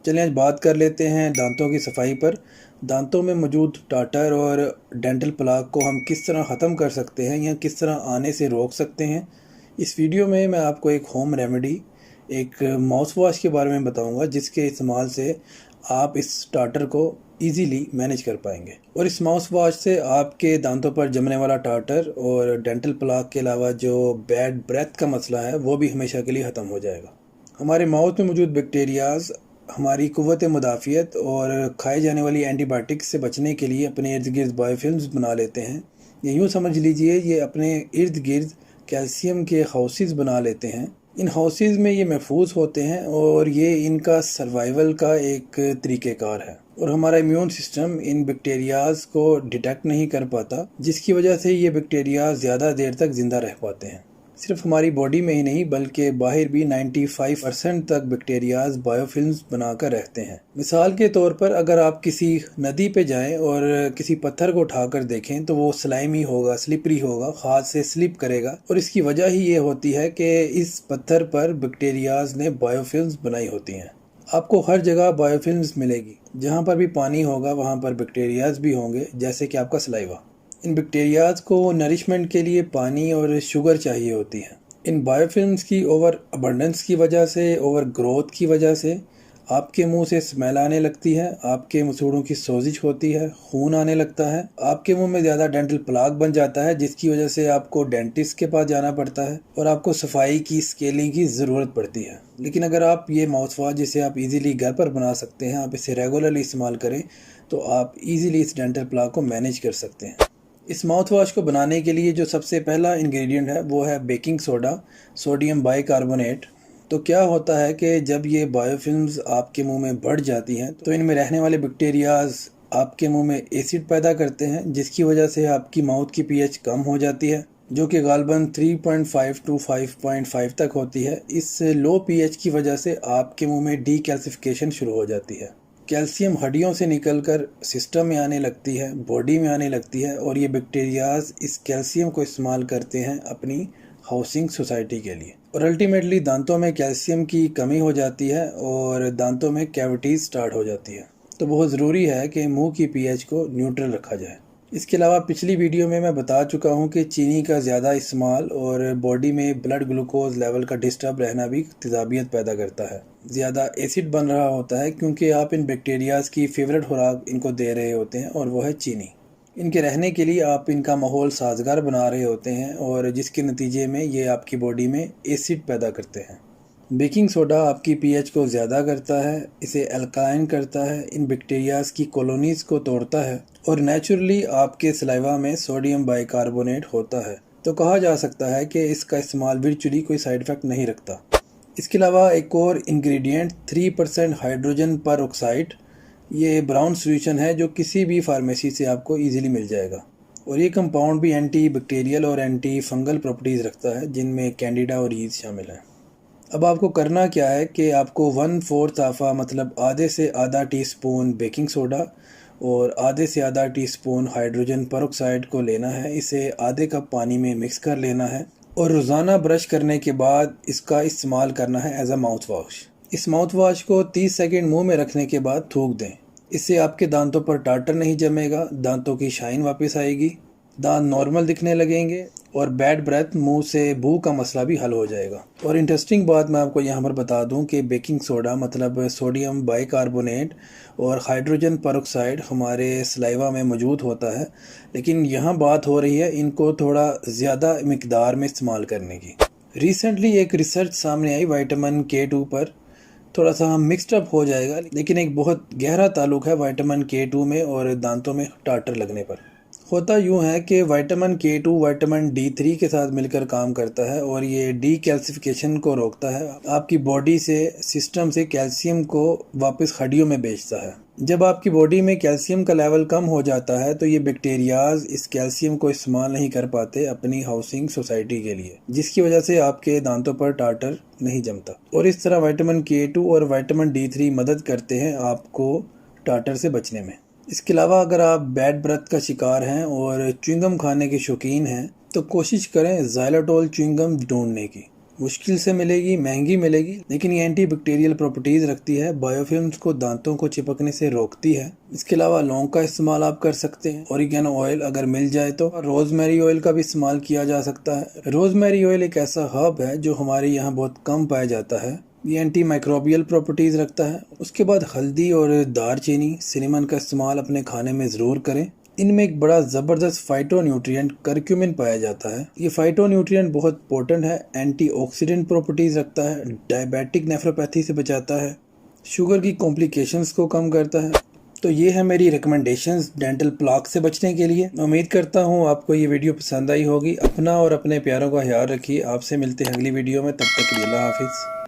चलिए आज बात कर लेते हैं दांतों की सफाई पर। दांतों में मौजूद टाटर और डेंटल प्लाक को हम किस तरह ख़त्म कर सकते हैं या किस तरह आने से रोक सकते हैं। इस वीडियो में मैं आपको एक होम रेमेडी, एक माउथ वॉश के बारे में बताऊंगा जिसके इस्तेमाल से आप इस टाटर को इजीली मैनेज कर पाएंगे। और इस माउथ वॉश से आपके दांतों पर जमने वाला टाटर और डेंटल प्लाक के अलावा जो बैड ब्रेथ का मसला है वो भी हमेशा के लिए ख़त्म हो जाएगा। हमारे माउथ में मौजूद बैक्टीरियाज हमारी कुव्वत मुदाफ़ियत और खाए जाने वाली एंटीबायोटिक्स से बचने के लिए अपने इर्द गिर्द बायोफिल्म्स बना लेते हैं। ये यूँ समझ लीजिए ये अपने इर्द गिर्द कैल्शियम के हाउसेस बना लेते हैं। इन हाउसेस में ये महफूज होते हैं और ये इनका सर्वाइवल का एक तरीक़ेकार है। और हमारा इम्यून सिस्टम इन बैक्टीरियाज को डिटेक्ट नहीं कर पाता, जिसकी वजह से ये बैक्टीरिया ज़्यादा देर तक ज़िंदा रह पाते हैं। सिर्फ हमारी बॉडी में ही नहीं बल्कि बाहर भी 95% तक बैक्टीरियाज बायोफिल्म्स बनाकर रहते हैं। मिसाल के तौर पर अगर आप किसी नदी पे जाएं और किसी पत्थर को उठाकर देखें तो वो स्लाइमी होगा, स्लिपरी होगा, हाथ से स्लिप करेगा। और इसकी वजह ही ये होती है कि इस पत्थर पर बैक्टीरियाज ने बायोफिल्म्स बनाई होती हैं। आपको हर जगह बायोफिल्म्स मिलेगी। जहाँ पर भी पानी होगा वहाँ पर बैक्टीरियाज भी होंगे, जैसे कि आपका सलाइवा। इन बैक्टीरियाज को नरिशमेंट के लिए पानी और शुगर चाहिए होती है। इन बायोफिल्म्स की ओवर अबंडेंस की वजह से, ओवर ग्रोथ की वजह से आपके मुंह से स्मेल आने लगती है, आपके मसूड़ों की सोजिश होती है, खून आने लगता है, आपके मुंह में ज़्यादा डेंटल प्लाक बन जाता है, जिसकी वजह से आपको डेंटिस्ट के पास जाना पड़ता है और आपको सफाई की, स्केलिंग की ज़रूरत पड़ती है। लेकिन अगर आप ये माउथ वॉश जिसे आप इजीली घर पर बना सकते हैं, आप इसे रेगुलरली इस्तेमाल करें तो आप इजीली इस डेंटल प्लाक को मैनेज कर सकते हैं। इस माउथ वॉश को बनाने के लिए जो सबसे पहला इंग्रेडिएंट है वो है बेकिंग सोडा, सोडियम बाइकार्बोनेट। तो क्या होता है कि जब ये बायोफिल्म्स आपके मुंह में बढ़ जाती हैं तो इनमें रहने वाले बैक्टीरियाज आपके मुंह में एसिड पैदा करते हैं, जिसकी वजह से आपकी माउथ की पीएच कम हो जाती है, जो कि गालबन 3.5 टू 5.5 तक होती है। इस लो पीएच की वजह से आपके मुंह में डीकैल्सिफिकेशन शुरू हो जाती है। कैल्शियम हड्डियों से निकलकर सिस्टम में आने लगती है, बॉडी में आने लगती है और ये बैक्टीरियाज इस कैल्शियम को इस्तेमाल करते हैं अपनी हाउसिंग सोसाइटी के लिए। और अल्टीमेटली दांतों में कैल्शियम की कमी हो जाती है और दांतों में कैविटीज स्टार्ट हो जाती है। तो बहुत ज़रूरी है कि मुंह की पीएच को न्यूट्रल रखा जाए। इसके अलावा पिछली वीडियो में मैं बता चुका हूँ कि चीनी का ज़्यादा इस्तेमाल और बॉडी में ब्लड ग्लूकोज लेवल का डिस्टर्ब रहना भी तेज़ाबियत पैदा करता है। ज़्यादा एसिड बन रहा होता है क्योंकि आप इन बैक्टीरियाज की फेवरेट खुराक इनको दे रहे होते हैं और वो है चीनी। इनके रहने के लिए आप इनका माहौल साजगार बना रहे होते हैं और जिसके नतीजे में ये आपकी बॉडी में एसिड पैदा करते हैं। बेकिंग सोडा आपकी पीएच को ज़्यादा करता है, इसे अल्कालाइन करता है, इन बैक्टीरियाज की कॉलोनीज़ को तोड़ता है और नेचुरली आपके सलाइवा में सोडियम बाइकार्बोनेट होता है। तो कहा जा सकता है कि इसका इस्तेमाल वर्चुअली कोई साइड इफ़ेक्ट नहीं रखता। इसके अलावा एक और इंग्रेडिएंट 3% हाइड्रोजन पर ऑक्साइड, ये ब्राउन सॉल्यूशन है जो किसी भी फार्मेसी से आपको इजीली मिल जाएगा। और ये कंपाउंड भी एंटी बैक्टीरियल और एंटी फंगल प्रॉपर्टीज़ रखता है, जिनमें कैंडिडा और ईज शामिल है। अब आपको करना क्या है कि आपको 1/4 आफा मतलब आधे से आधा टीस्पून बेकिंग सोडा और आधे से आधा टीस्पून हाइड्रोजन परऑक्साइड को लेना है। इसे आधे कप पानी में मिक्स कर लेना है और रोज़ाना ब्रश करने के बाद इसका इस्तेमाल करना है एज अ माउथ वॉश। इस माउथ वॉश को 30 सेकंड मुंह में रखने के बाद थूक दें। इससे आपके दांतों पर टाटर नहीं जमेगा, दांतों की शाइन वापस आएगी, दांत नॉर्मल दिखने लगेंगे और बैड ब्रेथ, मुंह से बू का मसला भी हल हो जाएगा। और इंटरेस्टिंग बात मैं आपको यहाँ पर बता दूँ कि बेकिंग सोडा मतलब सोडियम बाइकार्बोनेट और हाइड्रोजन परऑक्साइड हमारे सलाइवा में मौजूद होता है, लेकिन यहाँ बात हो रही है इनको थोड़ा ज़्यादा मिकदार में इस्तेमाल करने की। रिसेंटली एक रिसर्च सामने आई विटामिन K2 पर। थोड़ा सा मिक्सड अप हो जाएगा, लेकिन एक बहुत गहरा ताल्लुक है विटामिन K2 में और दांतों में टाटर लगने पर। होता यूँ है कि विटामिन K2 विटामिन D3 के साथ मिलकर काम करता है और ये डीकैल्सिफिकेशन को रोकता है, आपकी बॉडी से, सिस्टम से कैल्शियम को वापस हड्डियों में भेजता है। जब आपकी बॉडी में कैल्शियम का लेवल कम हो जाता है तो ये बैक्टीरियाज इस कैल्शियम को इस्तेमाल नहीं कर पाते अपनी हाउसिंग सोसाइटी के लिए, जिसकी वजह से आपके दांतों पर टाटर नहीं जमता। और इस तरह विटामिन K2 और विटामिन D3 मदद करते हैं आपको टाटर से बचने में। इसके अलावा अगर आप बैड ब्रेथ का शिकार हैं और च्युइंगम खाने के शौकीन हैं तो कोशिश करें ज़ाइलोटॉल च्युइंगम ढूंढने की। मुश्किल से मिलेगी, महंगी मिलेगी, लेकिन ये एंटी बैक्टीरियल प्रॉपर्टीज रखती है। बायोफिल्म्स को दांतों को चिपकने से रोकती है। इसके अलावा लौंग का इस्तेमाल आप कर सकते हैं। ओरिगेनो ऑयल अगर मिल जाए तो। रोजमेरी ऑयल का भी इस्तेमाल किया जा सकता है। रोजमेरी ऑयल एक ऐसा हर्ब है जो हमारे यहाँ बहुत कम पाया जाता है। ये एंटी माइक्रोबियल प्रॉपर्टीज रखता है। उसके बाद हल्दी और दालचीनी, सिनेमन का इस्तेमाल अपने खाने में ज़रूर करें। इनमें एक बड़ा ज़बरदस्त फाइटोन्यूट्रिएंट करक्यूमिन पाया जाता है। ये फाइटोन्यूट्रिएंट बहुत पोटेंट है, एंटीऑक्सीडेंट प्रॉपर्टीज रखता है, डायबिटिक नेफ्रोपैथी से बचाता है, शुगर की कॉम्प्लिकेशंस को कम करता है। तो ये है मेरी रिकमेंडेशंस डेंटल प्लाक से बचने के लिए। मैं उम्मीद करता हूँ आपको ये वीडियो पसंद आई होगी। अपना और अपने प्यारों का ख्याल रखिए। आपसे मिलते हैं अगली वीडियो में, तब तक के लिए अल्लाह हाफिज़।